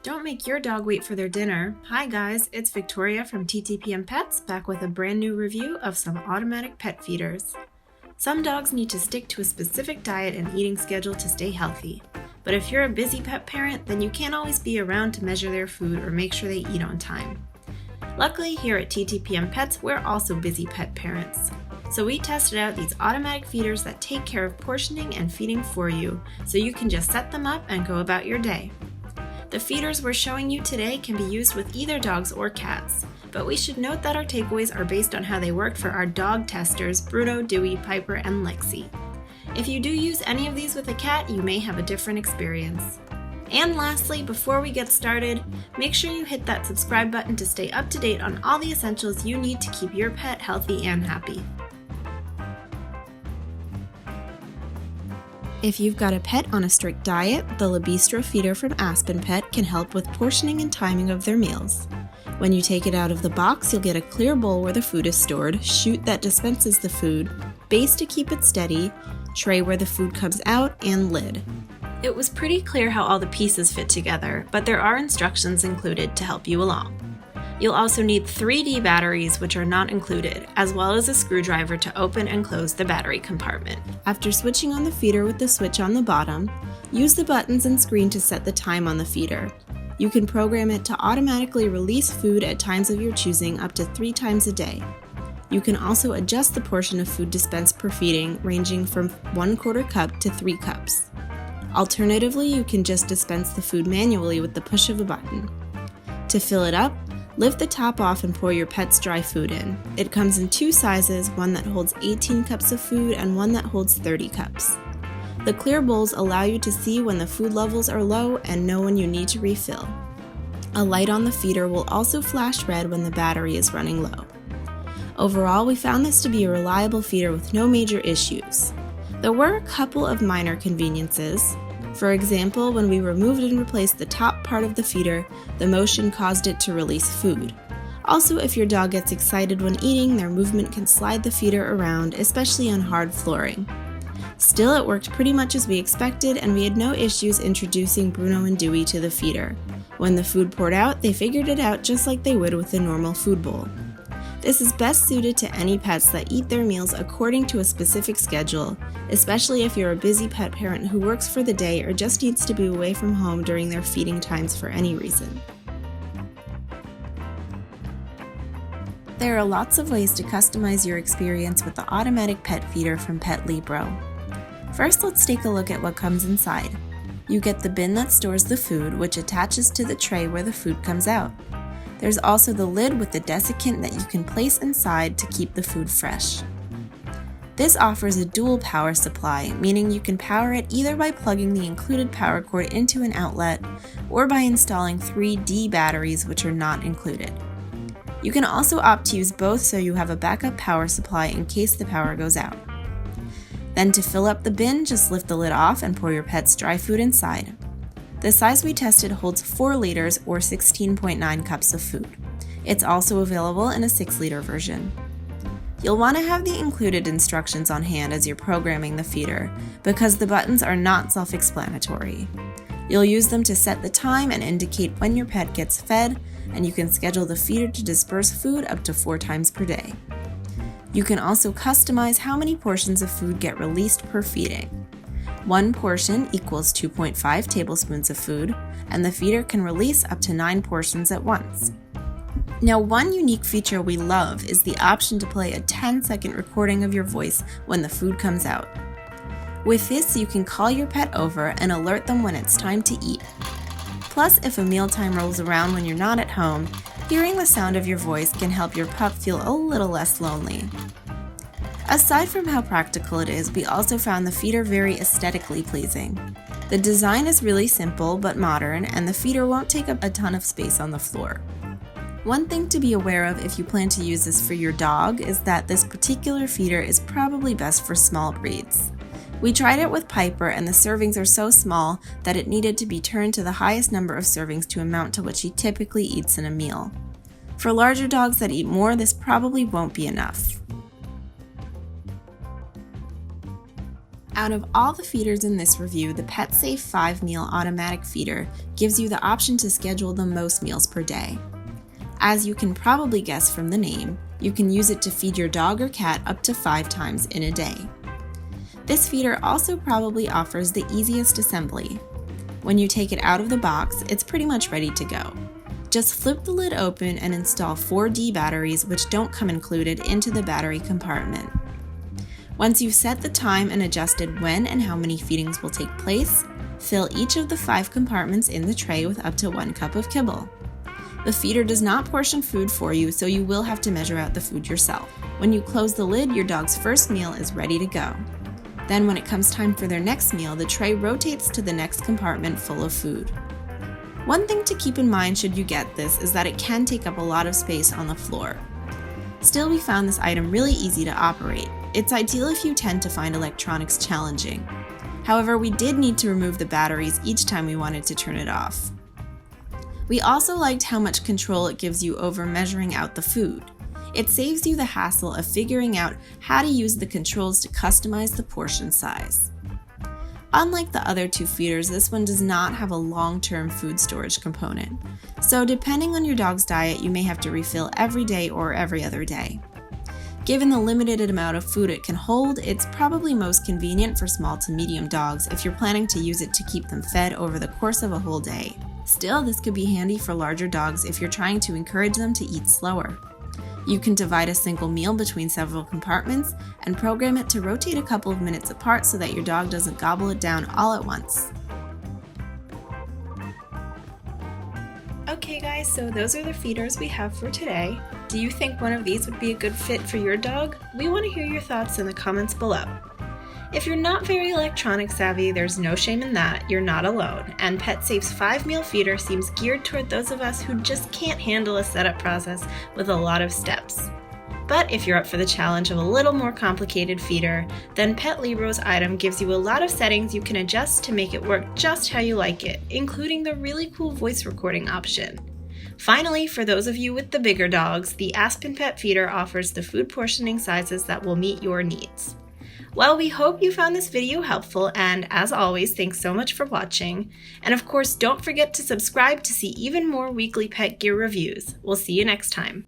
Don't make your dog wait for their dinner. Hi guys, it's Victoria from TTPM Pets back with a brand new review of some automatic pet feeders. Some dogs need to stick to a specific diet and eating schedule to stay healthy. But if you're a busy pet parent, then you can't always be around to measure their food or make sure they eat on time. Luckily, here at TTPM Pets, we're also busy pet parents. So we tested out these automatic feeders that take care of portioning and feeding for you, so you can just set them up and go about your day. The feeders we're showing you today can be used with either dogs or cats, but we should note that our takeaways are based on how they worked for our dog testers, Bruno, Dewey, Piper, and Lexi. If you do use any of these with a cat, you may have a different experience. And lastly, before we get started, make sure you hit that subscribe button to stay up to date on all the essentials you need to keep your pet healthy and happy. If you've got a pet on a strict diet, the LeBistro feeder from Aspen Pet can help with portioning and timing of their meals. When you take it out of the box, you'll get a clear bowl where the food is stored, chute that dispenses the food, base to keep it steady, tray where the food comes out, and lid. It was pretty clear how all the pieces fit together, but there are instructions included to help you along. You'll also need 3D batteries, which are not included, as well as a screwdriver to open and close the battery compartment. After switching on the feeder with the switch on the bottom, use the buttons and screen to set the time on the feeder. You can program it to automatically release food at times of your choosing up to 3 times a day. You can also adjust the portion of food dispensed per feeding, ranging from 1/4 cup to 3 cups. Alternatively, you can just dispense the food manually with the push of a button. To fill it up, lift the top off and pour your pet's dry food in. It comes in 2 sizes, one that holds 18 cups of food and one that holds 30 cups. The clear bowls allow you to see when the food levels are low and know when you need to refill. A light on the feeder will also flash red when the battery is running low. Overall, we found this to be a reliable feeder with no major issues. There were a couple of minor conveniences. For example, when we removed and replaced the top part of the feeder, the motion caused it to release food. Also, if your dog gets excited when eating, their movement can slide the feeder around, especially on hard flooring. Still, it worked pretty much as we expected, and we had no issues introducing Bruno and Dewey to the feeder. When the food poured out, they figured it out just like they would with a normal food bowl. This is best suited to any pets that eat their meals according to a specific schedule, especially if you're a busy pet parent who works for the day or just needs to be away from home during their feeding times for any reason. There are lots of ways to customize your experience with the automatic pet feeder from Petlibro. First, let's take a look at what comes inside. You get the bin that stores the food, which attaches to the tray where the food comes out. There's also the lid with the desiccant that you can place inside to keep the food fresh. This offers a dual power supply, meaning you can power it either by plugging the included power cord into an outlet or by installing 3D batteries, which are not included. You can also opt to use both so you have a backup power supply in case the power goes out. Then to fill up the bin, just lift the lid off and pour your pet's dry food inside. The size we tested holds 4 liters or 16.9 cups of food. It's also available in a 6-liter version. You'll want to have the included instructions on hand as you're programming the feeder, because the buttons are not self-explanatory. You'll use them to set the time and indicate when your pet gets fed, and you can schedule the feeder to disperse food up to 4 times per day. You can also customize how many portions of food get released per feeding. 1 portion equals 2.5 tablespoons of food, and the feeder can release up to 9 portions at once. Now, one unique feature we love is the option to play a 10-second recording of your voice when the food comes out. With this, you can call your pet over and alert them when it's time to eat. Plus, if a mealtime rolls around when you're not at home, hearing the sound of your voice can help your pup feel a little less lonely. Aside from how practical it is, we also found the feeder very aesthetically pleasing. The design is really simple but modern, and the feeder won't take up a ton of space on the floor. One thing to be aware of if you plan to use this for your dog is that this particular feeder is probably best for small breeds. We tried it with Piper, and the servings are so small that it needed to be turned to the highest number of servings to amount to what she typically eats in a meal. For larger dogs that eat more, this probably won't be enough. Out of all the feeders in this review, the PetSafe 5-meal automatic feeder gives you the option to schedule the most meals per day. As you can probably guess from the name, you can use it to feed your dog or cat up to 5 times in a day. This feeder also probably offers the easiest assembly. When you take it out of the box, it's pretty much ready to go. Just flip the lid open and install 4D batteries, which don't come included, into the battery compartment. Once you've set the time and adjusted when and how many feedings will take place, fill each of the 5 compartments in the tray with up to 1 cup of kibble. The feeder does not portion food for you, so you will have to measure out the food yourself. When you close the lid, your dog's first meal is ready to go. Then when it comes time for their next meal, the tray rotates to the next compartment full of food. One thing to keep in mind should you get this is that it can take up a lot of space on the floor. Still, we found this item really easy to operate. It's ideal if you tend to find electronics challenging. However, we did need to remove the batteries each time we wanted to turn it off. We also liked how much control it gives you over measuring out the food. It saves you the hassle of figuring out how to use the controls to customize the portion size. Unlike the other 2 feeders, this one does not have a long-term food storage component. So depending on your dog's diet, you may have to refill every day or every other day. Given the limited amount of food it can hold, it's probably most convenient for small to medium dogs if you're planning to use it to keep them fed over the course of a whole day. Still, this could be handy for larger dogs if you're trying to encourage them to eat slower. You can divide a single meal between several compartments and program it to rotate a couple of minutes apart so that your dog doesn't gobble it down all at once. Okay guys, so those are the feeders we have for today. Do you think one of these would be a good fit for your dog? We want to hear your thoughts in the comments below. If you're not very electronic savvy, there's no shame in that, you're not alone, and PetSafe's 5-meal feeder seems geared toward those of us who just can't handle a setup process with a lot of steps. But if you're up for the challenge of a little more complicated feeder, then Petlibro's item gives you a lot of settings you can adjust to make it work just how you like it, including the really cool voice recording option. Finally, for those of you with the bigger dogs, the Aspen Pet Feeder offers the food portioning sizes that will meet your needs. Well, we hope you found this video helpful, and as always, thanks so much for watching. And of course, don't forget to subscribe to see even more weekly pet gear reviews. We'll see you next time.